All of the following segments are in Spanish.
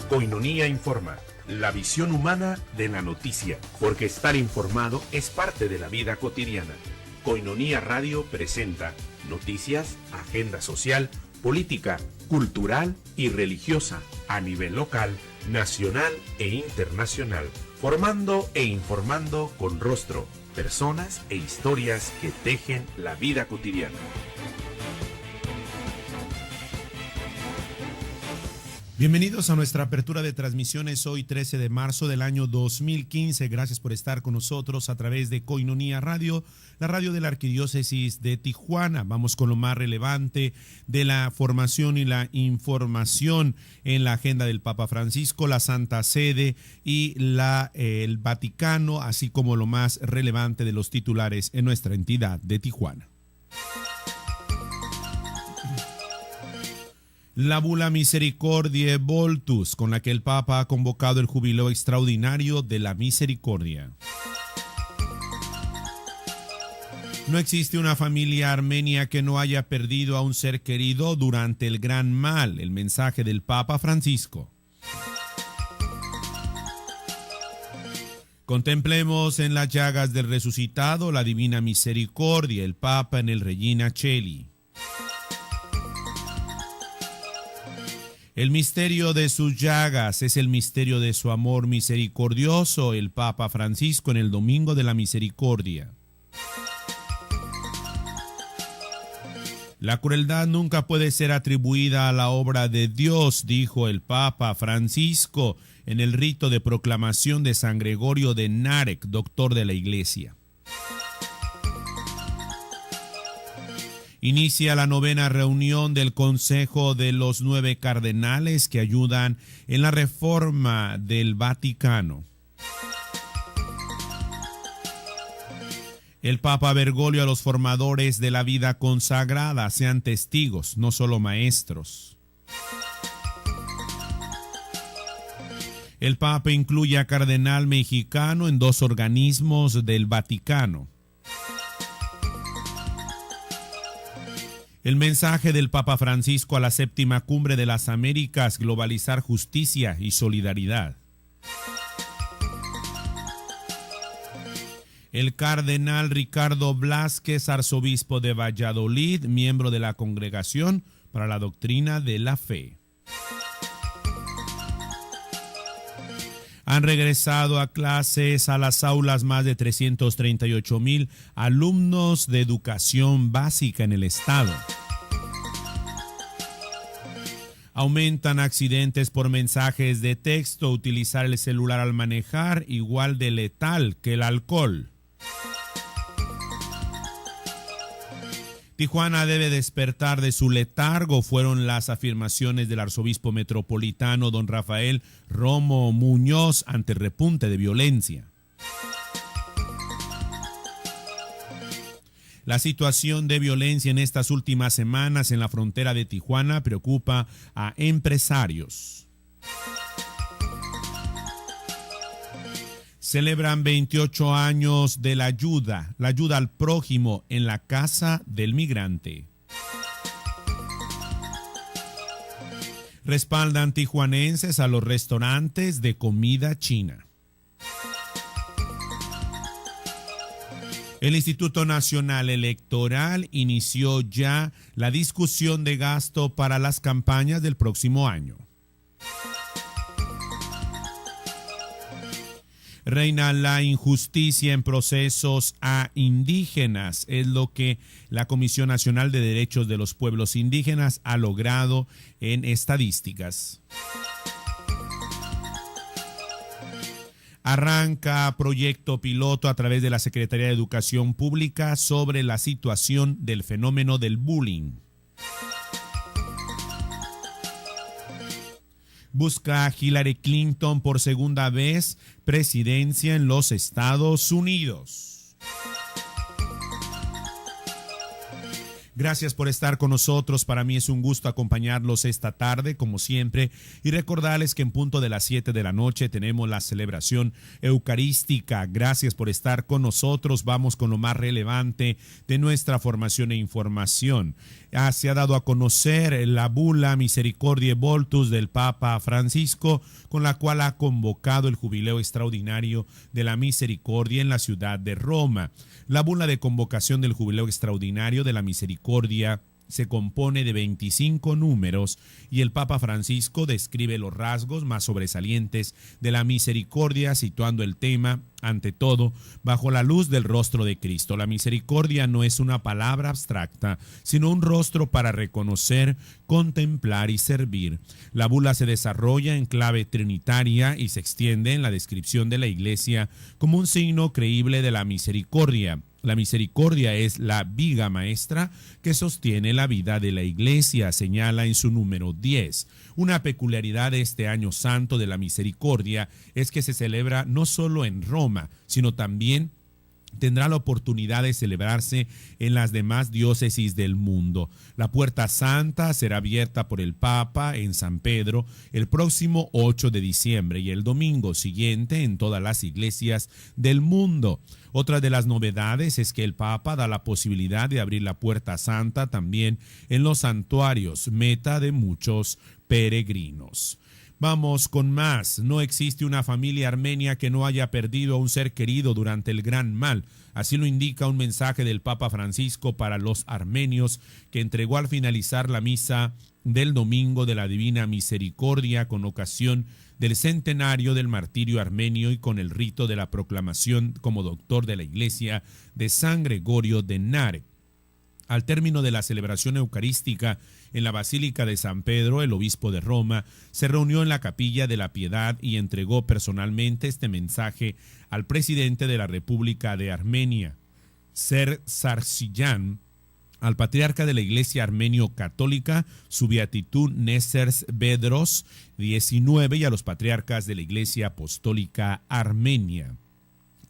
Koinonia Informa, la visión humana de la noticia, porque estar informado es parte de la vida cotidiana. Koinonia Radio presenta noticias, agenda social, política, cultural y religiosa a nivel local, nacional e internacional, formando e informando con rostro, personas e historias que tejen la vida cotidiana. Bienvenidos a nuestra apertura de transmisiones hoy 13 de marzo del año 2015. Gracias por estar con nosotros a través de Koinonia Radio, la radio de la Arquidiócesis de Tijuana. Vamos con lo más relevante de la formación y la información en la agenda del Papa Francisco, la Santa Sede y el Vaticano, así como lo más relevante de los titulares en nuestra entidad de Tijuana. La bula Misericordiae Voltus, con la que el Papa ha convocado el jubileo extraordinario de la misericordia. No existe una familia armenia que no haya perdido a un ser querido durante el gran mal, el mensaje del Papa Francisco. Contemplemos en las llagas del resucitado la divina misericordia, el Papa en el Regina Coeli. El misterio de sus llagas es el misterio de su amor misericordioso, el Papa Francisco en el Domingo de la Misericordia. La crueldad nunca puede ser atribuida a la obra de Dios, dijo el Papa Francisco en el rito de proclamación de San Gregorio de Narek, doctor de la Iglesia. Inicia la novena reunión del Consejo de los 9 cardenales que ayudan en la reforma del Vaticano. El Papa Bergoglio a los formadores de la vida consagrada: sean testigos, no solo maestros. El Papa incluye a cardenal mexicano en 2 organismos del Vaticano. El mensaje del Papa Francisco a la 7ª Cumbre de las Américas: globalizar justicia y solidaridad. El cardenal Ricardo Blázquez, arzobispo de Valladolid, miembro de la Congregación para la Doctrina de la Fe. Han regresado a clases a las aulas más de 338,000 alumnos de educación básica en el estado. Aumentan accidentes por mensajes de texto. Utilizar el celular al manejar igual de letal que el alcohol. Tijuana debe despertar de su letargo, fueron las afirmaciones del arzobispo metropolitano don Rafael Romo Muñoz ante el repunte de violencia. La situación de violencia en estas últimas semanas en la frontera de Tijuana preocupa a empresarios. Celebran 28 años de la ayuda al prójimo en la Casa del Migrante. Respaldan tijuanenses a los restaurantes de comida china. El Instituto Nacional Electoral inició ya la discusión de gasto para las campañas del próximo año. Reina la injusticia en procesos a indígenas, es lo que la Comisión Nacional de Derechos de los Pueblos Indígenas ha logrado en estadísticas. Arranca proyecto piloto a través de la Secretaría de Educación Pública sobre la situación del fenómeno del bullying. Busca a Hillary Clinton por segunda vez presidencia en los Estados Unidos. Gracias por estar con nosotros. Para mí es un gusto acompañarlos esta tarde, como siempre, y recordarles que en punto de las 7 de la noche tenemos la celebración eucarística. Gracias por estar con nosotros. Vamos con lo más relevante de nuestra formación e información. Se ha dado a conocer la bula Misericordiae Voltus del Papa Francisco, con la cual ha convocado el jubileo extraordinario de la misericordia en la ciudad de Roma. La bula de convocación del jubileo extraordinario de la misericordia se compone de 25 números y el Papa Francisco describe los rasgos más sobresalientes de la misericordia, situando el tema, ante todo, bajo la luz del rostro de Cristo. La misericordia no es una palabra abstracta, sino un rostro para reconocer, contemplar y servir. La bula se desarrolla en clave trinitaria y se extiende en la descripción de la Iglesia como un signo creíble de la misericordia. La misericordia es la viga maestra que sostiene la vida de la Iglesia, señala en su número 10. Una peculiaridad de este año santo de la misericordia es que se celebra no solo en Roma, sino también tendrá la oportunidad de celebrarse en las demás diócesis del mundo. La Puerta Santa será abierta por el Papa en San Pedro el próximo 8 de diciembre y el domingo siguiente en todas las iglesias del mundo. Otra de las novedades es que el Papa da la posibilidad de abrir la Puerta Santa también en los santuarios, meta de muchos peregrinos. Vamos con más. No existe una familia armenia que no haya perdido a un ser querido durante el gran mal. Así lo indica un mensaje del Papa Francisco para los armenios que entregó al finalizar la misa del Domingo de la Divina Misericordia con ocasión del centenario del martirio armenio y con el rito de la proclamación como doctor de la Iglesia de San Gregorio de Nare. Al término de la celebración eucarística en la Basílica de San Pedro, el obispo de Roma se reunió en la Capilla de la Piedad y entregó personalmente este mensaje al presidente de la República de Armenia, Ser Sargsyan, al patriarca de la Iglesia Armenio-Católica, su beatitud Nesers Bedros 19 y a los patriarcas de la Iglesia Apostólica Armenia.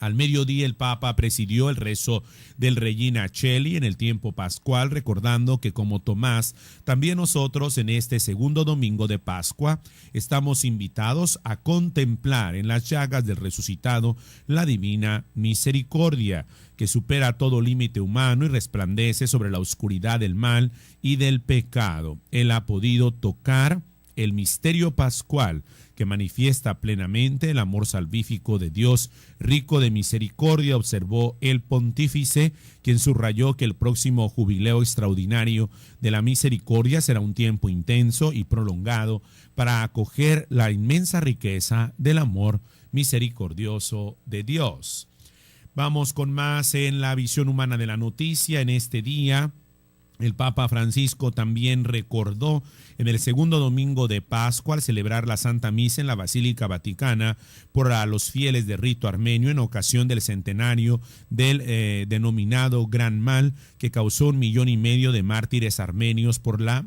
Al mediodía el Papa presidió el rezo del Regina Coeli en el tiempo pascual, recordando que como Tomás, también nosotros en este segundo domingo de Pascua estamos invitados a contemplar en las llagas del resucitado la divina misericordia, que supera todo límite humano y resplandece sobre la oscuridad del mal y del pecado. Él ha podido tocar el misterio pascual que manifiesta plenamente el amor salvífico de Dios, rico de misericordia, observó el pontífice, quien subrayó que el próximo jubileo extraordinario de la misericordia será un tiempo intenso y prolongado para acoger la inmensa riqueza del amor misericordioso de Dios. Vamos con más en la visión humana de la noticia en este día. El Papa Francisco también recordó en el segundo domingo de Pascua al celebrar la Santa Misa en la Basílica Vaticana por a los fieles de rito armenio en ocasión del centenario del denominado Gran Mal que causó 1,5 millones de mártires armenios por la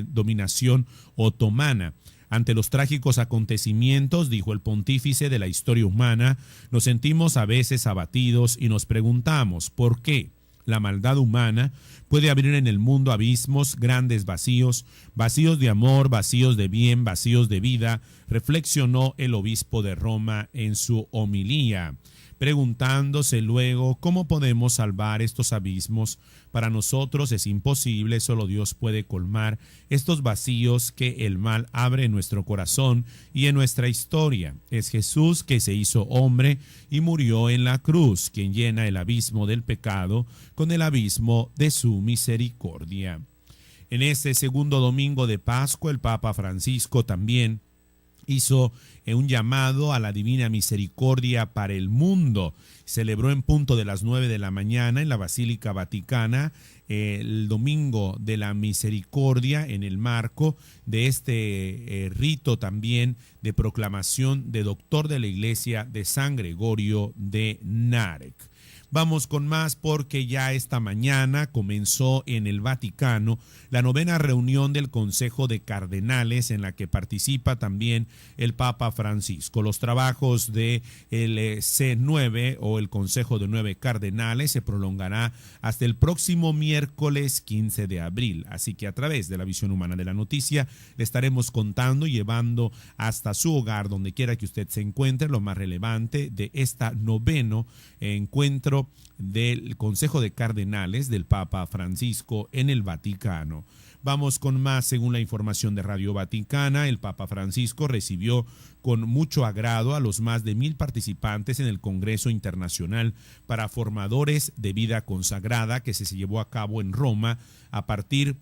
dominación otomana. Ante los trágicos acontecimientos, dijo el pontífice, de la historia humana, nos sentimos a veces abatidos y nos preguntamos ¿por qué? La maldad humana puede abrir en el mundo abismos, grandes vacíos, vacíos de amor, vacíos de bien, vacíos de vida, reflexionó el obispo de Roma en su homilía, preguntándose luego cómo podemos salvar estos abismos. Para nosotros es imposible, solo Dios puede colmar estos vacíos que el mal abre en nuestro corazón y en nuestra historia. Es Jesús que se hizo hombre y murió en la cruz, quien llena el abismo del pecado con el abismo de su misericordia. En este segundo domingo de Pascua, el Papa Francisco también hizo un llamado a la divina misericordia para el mundo. Celebró en punto de las 9 de la mañana en la Basílica Vaticana el Domingo de la Misericordia en el marco de este rito también de proclamación de doctor de la Iglesia de San Gregorio de Narek. Vamos con más porque ya esta mañana comenzó en el Vaticano la novena reunión del Consejo de Cardenales en la que participa también el Papa Francisco. Los trabajos del C9 o el Consejo de 9 Cardenales se prolongará hasta el próximo miércoles 15 de abril. Así que a través de la visión humana de la noticia le estaremos contando y llevando hasta su hogar, donde quiera que usted se encuentre, lo más relevante de esta noveno encuentro del Consejo de Cardenales del Papa Francisco en el Vaticano. Vamos con más. Según la información de Radio Vaticana, el Papa Francisco recibió con mucho agrado a los más de 1,000 participantes en el Congreso Internacional para Formadores de Vida Consagrada que se llevó a cabo en Roma a partir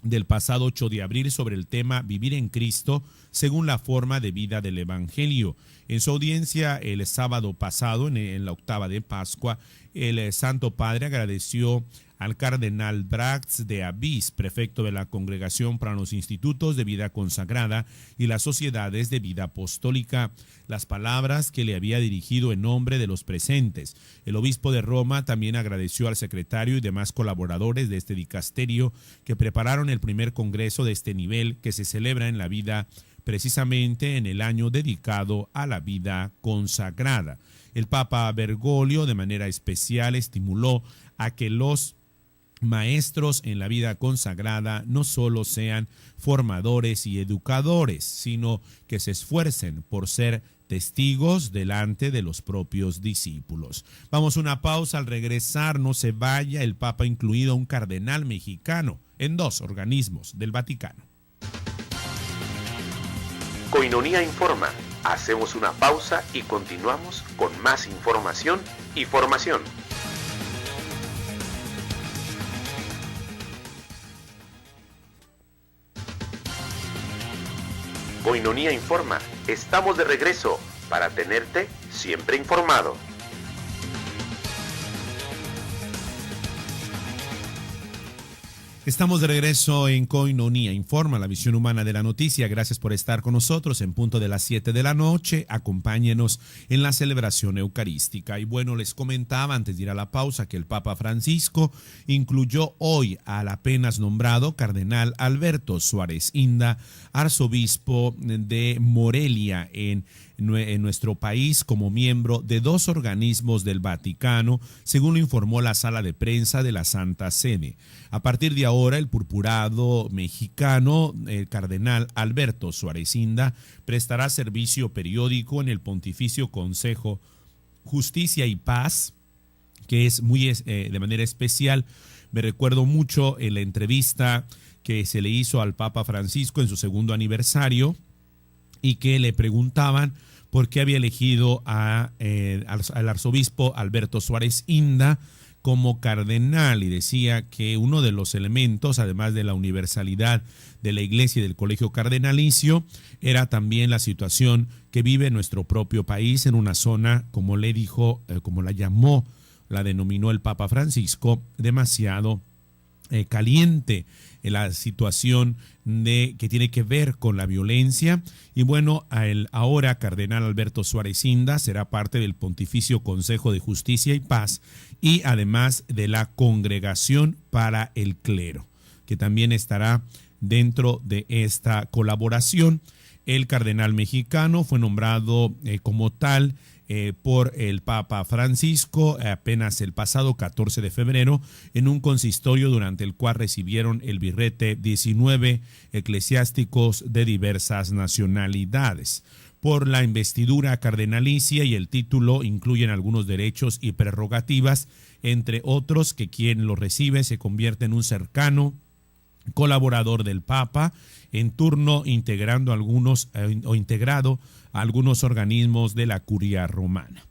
del pasado 8 de abril sobre el tema Vivir en Cristo según la forma de vida del Evangelio. En su audiencia el sábado pasado, en la octava de Pascua, el Santo Padre agradeció al cardenal Brax de Avis, prefecto de la Congregación para los Institutos de Vida Consagrada y las Sociedades de Vida Apostólica, las palabras que le había dirigido en nombre de los presentes. El obispo de Roma también agradeció al secretario y demás colaboradores de este dicasterio que prepararon el primer congreso de este nivel que se celebra en la vida precisamente en el año dedicado a la vida consagrada. El Papa Bergoglio de manera especial estimuló a que los maestros en la vida consagrada no solo sean formadores y educadores, sino que se esfuercen por ser testigos delante de los propios discípulos. Vamos a una pausa. Al regresar, no se vaya, el Papa ha incluido a un cardenal mexicano en 2 organismos del Vaticano. Koinonia Informa. Hacemos una pausa y continuamos con más información y formación. Koinonia Informa. Estamos de regreso para tenerte siempre informado. Estamos de regreso en Koinonia Informa, la visión humana de la noticia. Gracias por estar con nosotros en punto de las 7 de la noche. Acompáñenos en la celebración eucarística. Y bueno, les comentaba antes de ir a la pausa que el Papa Francisco incluyó hoy al apenas nombrado cardenal Alberto Suárez Inda, arzobispo de Morelia en nuestro país, como miembro de 2 organismos del Vaticano, según lo informó la sala de prensa de la Santa Sede. A partir de ahora, el purpurado mexicano, el cardenal Alberto Suárez Inda, prestará servicio periódico en el Pontificio Consejo Justicia y Paz, que es muy de manera especial. Me recuerdo mucho en la entrevista que se le hizo al Papa Francisco en su 2º aniversario, y que le preguntaban por qué había elegido al arzobispo Alberto Suárez Inda como cardenal, y decía que uno de los elementos, además de la universalidad de la Iglesia y del Colegio Cardenalicio, era también la situación que vive nuestro propio país en una zona, como le dijo, como la llamó, la denominó el Papa Francisco, demasiado caliente, en la situación que tiene que ver con la violencia. Y bueno, el ahora cardenal Alberto Suárez Inda será parte del Pontificio Consejo de Justicia y Paz, y además de la Congregación para el Clero, que también estará dentro de esta colaboración. El cardenal mexicano fue nombrado como tal por el Papa Francisco apenas el pasado 14 de febrero en un consistorio durante el cual recibieron el birrete 19 eclesiásticos de diversas nacionalidades. Por la investidura cardenalicia y el título incluyen algunos derechos y prerrogativas, entre otros que quien lo recibe se convierte en un cercano colaborador del Papa, en turno integrando integrado a algunos organismos de la Curia Romana.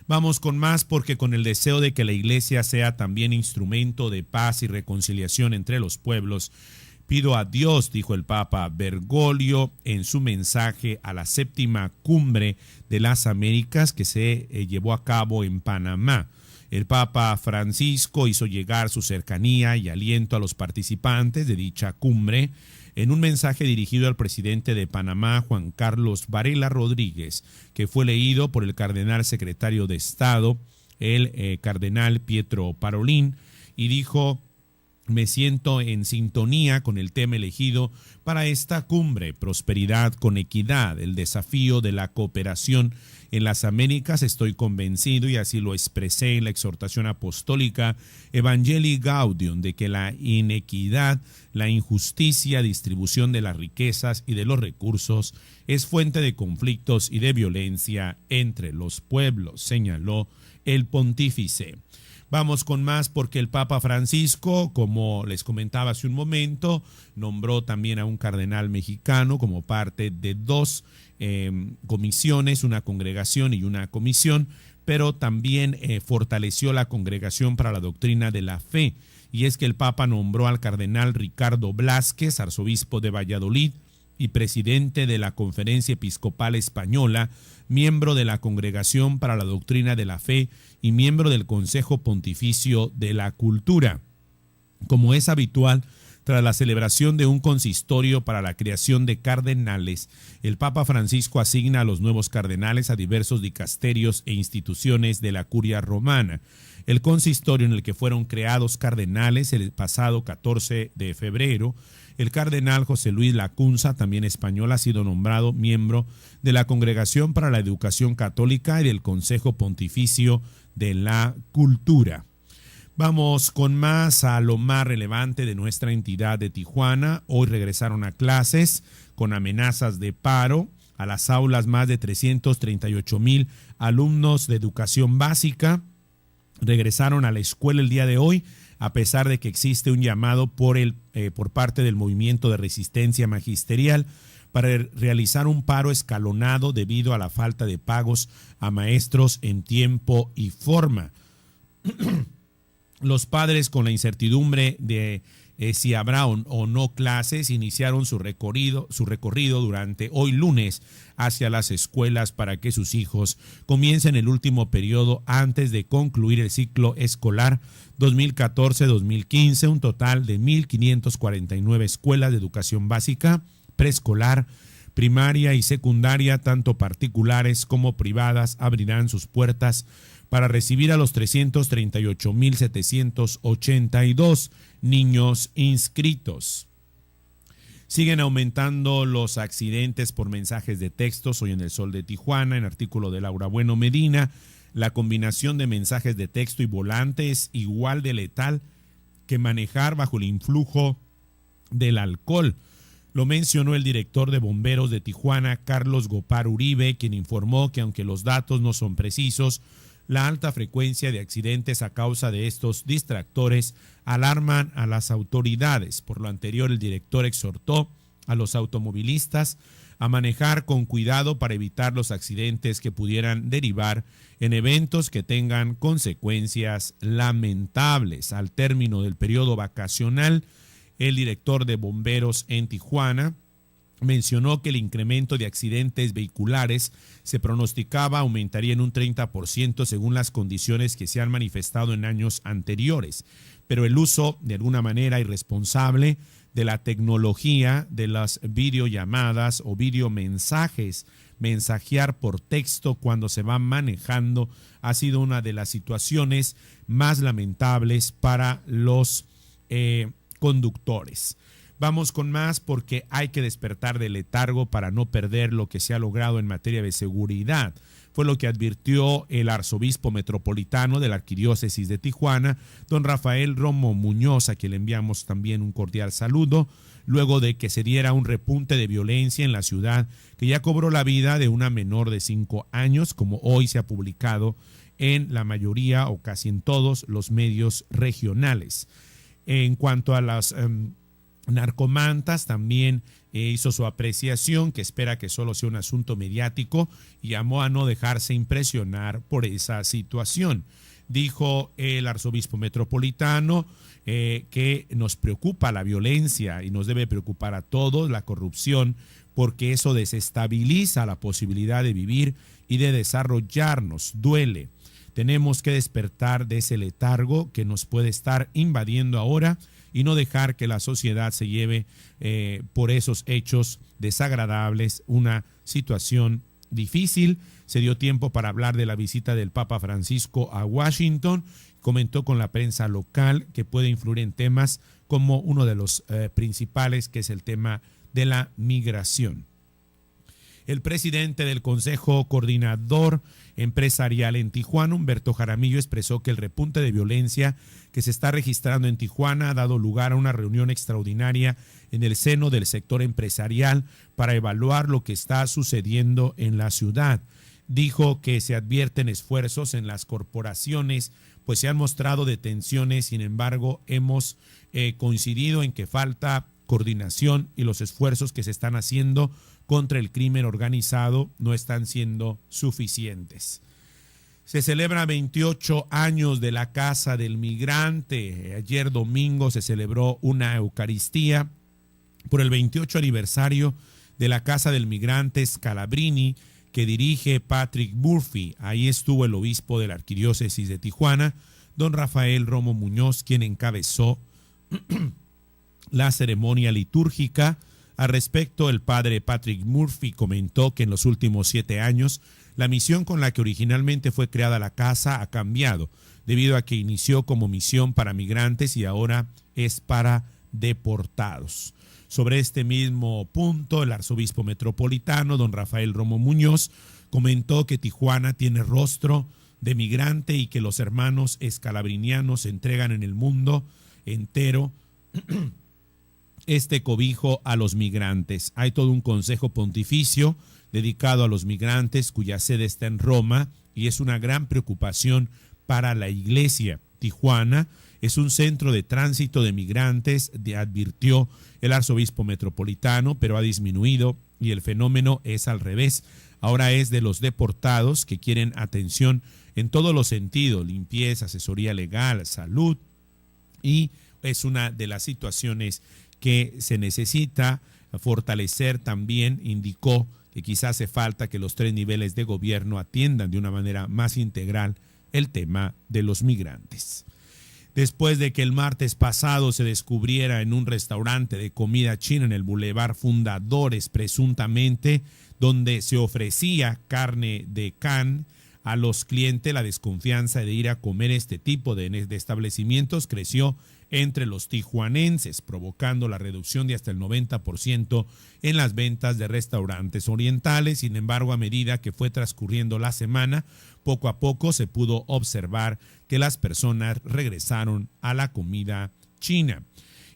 Vamos con más, porque con el deseo de que la Iglesia sea también instrumento de paz y reconciliación entre los pueblos, pido a Dios, dijo el Papa Bergoglio en su mensaje a la 7ª Cumbre de las Américas que se llevó a cabo en Panamá. El Papa Francisco hizo llegar su cercanía y aliento a los participantes de dicha cumbre en un mensaje dirigido al presidente de Panamá, Juan Carlos Varela Rodríguez, que fue leído por el cardenal secretario de Estado el cardenal Pietro Parolin, y dijo: me siento en sintonía con el tema elegido para esta cumbre, prosperidad con equidad, el desafío de la cooperación en las Américas. Estoy convencido, y así lo expresé en la exhortación apostólica Evangelii Gaudium, de que la inequidad, la injusticia, distribución de las riquezas y de los recursos es fuente de conflictos y de violencia entre los pueblos, señaló el pontífice. Vamos con más, porque el Papa Francisco, como les comentaba hace un momento, nombró también a un cardenal mexicano como parte de dos comisiones, una congregación y una comisión, pero también fortaleció la Congregación para la Doctrina de la Fe. Y es que el Papa nombró al cardenal Ricardo Blázquez, arzobispo de Valladolid y presidente de la Conferencia Episcopal Española, miembro de la Congregación para la Doctrina de la Fe y miembro del Consejo Pontificio de la Cultura. Como es habitual, tras la celebración de un consistorio para la creación de cardenales, el Papa Francisco asigna a los nuevos cardenales a diversos dicasterios e instituciones de la Curia Romana. El consistorio en el que fueron creados cardenales el pasado 14 de febrero, el cardenal José Luis Lacunza, también español, ha sido nombrado miembro de la Congregación para la Educación Católica y del Consejo Pontificio de la Cultura. Vamos con más, a lo más relevante de nuestra entidad de Tijuana. Hoy regresaron a clases con amenazas de paro a las aulas más de 338,000 alumnos de educación básica. Regresaron a la escuela el día de hoy, a pesar de que existe un llamado por parte del Movimiento de Resistencia Magisterial para realizar un paro escalonado debido a la falta de pagos a maestros en tiempo y forma. Los padres, con la incertidumbre de si habrá o no clases, iniciaron su recorrido durante hoy lunes hacia las escuelas para que sus hijos comiencen el último periodo antes de concluir el ciclo escolar 2014-2015. Un total de 1,549 escuelas de educación básica, preescolar, primaria y secundaria, tanto particulares como privadas, abrirán sus puertas para recibir a los 338,782 niños inscritos. Siguen aumentando los accidentes por mensajes de textos. Hoy en El Sol de Tijuana, en artículo de Laura Bueno Medina, la combinación de mensajes de texto y volante es igual de letal que manejar bajo el influjo del alcohol. Lo mencionó el director de bomberos de Tijuana, Carlos Gopar Uribe, quien informó que aunque los datos no son precisos, la alta frecuencia de accidentes a causa de estos distractores alarman a las autoridades. Por lo anterior, el director exhortó a los automovilistas a manejar con cuidado para evitar los accidentes que pudieran derivar en eventos que tengan consecuencias lamentables. Al término del periodo vacacional, el director de bomberos en Tijuana mencionó que el incremento de accidentes vehiculares se pronosticaba aumentaría en un 30% según las condiciones que se han manifestado en años anteriores, pero el uso de alguna manera irresponsable de la tecnología de las videollamadas o videomensajes, mensajear por texto cuando se va manejando, ha sido una de las situaciones más lamentables para los conductores. Vamos con más, porque hay que despertar del letargo para no perder lo que se ha logrado en materia de seguridad. Fue lo que advirtió el arzobispo metropolitano de la Arquidiócesis de Tijuana, don Rafael Romo Muñoz, a quien le enviamos también un cordial saludo, luego de que se diera un repunte de violencia en la ciudad que ya cobró la vida de una menor de 5 años, como hoy se ha publicado en la mayoría o casi en todos los medios regionales. En cuanto a las narcomantas, también hizo su apreciación, que espera que solo sea un asunto mediático, y llamó a no dejarse impresionar por esa situación. Dijo el arzobispo metropolitano que nos preocupa la violencia y nos debe preocupar a todos la corrupción, porque eso desestabiliza la posibilidad de vivir y de desarrollarnos. Duele. Tenemos que despertar de ese letargo que nos puede estar invadiendo ahora y no dejar que la sociedad se lleve por esos hechos desagradables, una situación difícil. Se dio tiempo para hablar de la visita del Papa Francisco a Washington. Comentó con la prensa local que puede influir en temas como uno de los principales, que es el tema de la migración. El presidente del Consejo Coordinador Empresarial en Tijuana, Humberto Jaramillo, expresó que el repunte de violencia que se está registrando en Tijuana ha dado lugar a una reunión extraordinaria en el seno del sector empresarial para evaluar lo que está sucediendo en la ciudad. Dijo que se advierten esfuerzos en las corporaciones, pues se han mostrado detenciones. Sin embargo, hemos coincidido en que falta coordinación y los esfuerzos que se están haciendo contra el crimen organizado no están siendo suficientes. Se celebra 28 años de la Casa del Migrante. Ayer domingo se celebró una Eucaristía por el 28 aniversario de la Casa del Migrante Scalabrini, que dirige Patrick Murphy. Ahí estuvo el obispo de la Arquidiócesis de Tijuana, don Rafael Romo Muñoz, quien encabezó la ceremonia litúrgica. Al respecto, el padre Patrick Murphy comentó que en los últimos 7 años la misión con la que originalmente fue creada la casa ha cambiado, debido a que inició como misión para migrantes y ahora es para deportados. Sobre este mismo punto, el arzobispo metropolitano, don Rafael Romo Muñoz, comentó que Tijuana tiene rostro de migrante y que los hermanos escalabrinianos entregan en el mundo entero este cobijo a los migrantes. Hay todo un consejo pontificio dedicado a los migrantes cuya sede está en Roma y es una gran preocupación para la iglesia. Tijuana es un centro de tránsito de migrantes, advirtió el arzobispo metropolitano, pero ha disminuido y el fenómeno es al revés. Ahora es de los deportados que quieren atención en todos los sentidos, limpieza, asesoría legal, salud, y es una de las situaciones que se necesita fortalecer. También indicó que quizás hace falta que los 3 niveles de gobierno atiendan de una manera más integral el tema de los migrantes. Después de que el martes pasado se descubriera en un restaurante de comida china en el Boulevard Fundadores, presuntamente, donde se ofrecía carne de can a los clientes, la desconfianza de ir a comer este tipo de establecimientos creció entre los tijuanenses, provocando la reducción de hasta el 90% en las ventas de restaurantes orientales. Sin embargo, a medida que fue transcurriendo la semana, poco a poco se pudo observar que las personas regresaron a la comida china.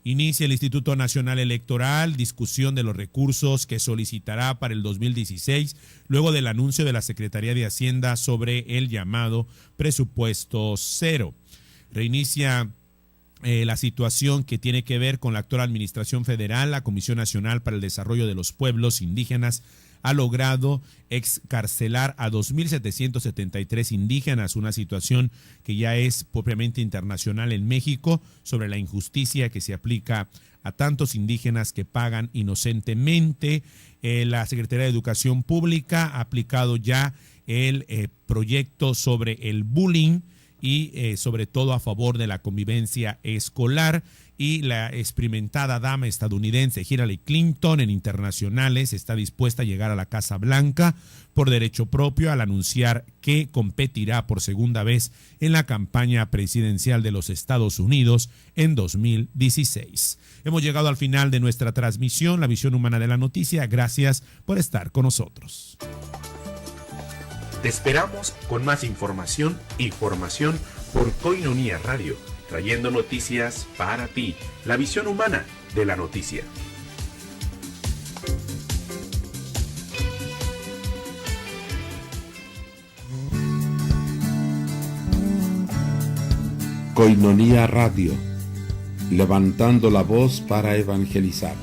Inicia el Instituto Nacional Electoral discusión de los recursos que solicitará para el 2016, luego del anuncio de la Secretaría de Hacienda sobre el llamado presupuesto cero. Reinicia la situación que tiene que ver con la actual administración federal. La Comisión Nacional para el Desarrollo de los Pueblos Indígenas ha logrado excarcelar a 2.773 indígenas, una situación que ya es propiamente internacional en México, sobre la injusticia que se aplica a tantos indígenas que pagan inocentemente. La Secretaría de Educación Pública ha aplicado ya el proyecto sobre el bullying y sobre todo a favor de la convivencia escolar, y la experimentada dama estadounidense Hillary Clinton en internacionales está dispuesta a llegar a la Casa Blanca por derecho propio al anunciar que competirá por segunda vez en la campaña presidencial de los Estados Unidos en 2016. Hemos llegado al final de nuestra transmisión, La Visión Humana de la Noticia. Gracias por estar con nosotros. Te esperamos con más información y formación por Koinonia Radio, trayendo noticias para ti, la visión humana de la noticia. Koinonia Radio, levantando la voz para evangelizar.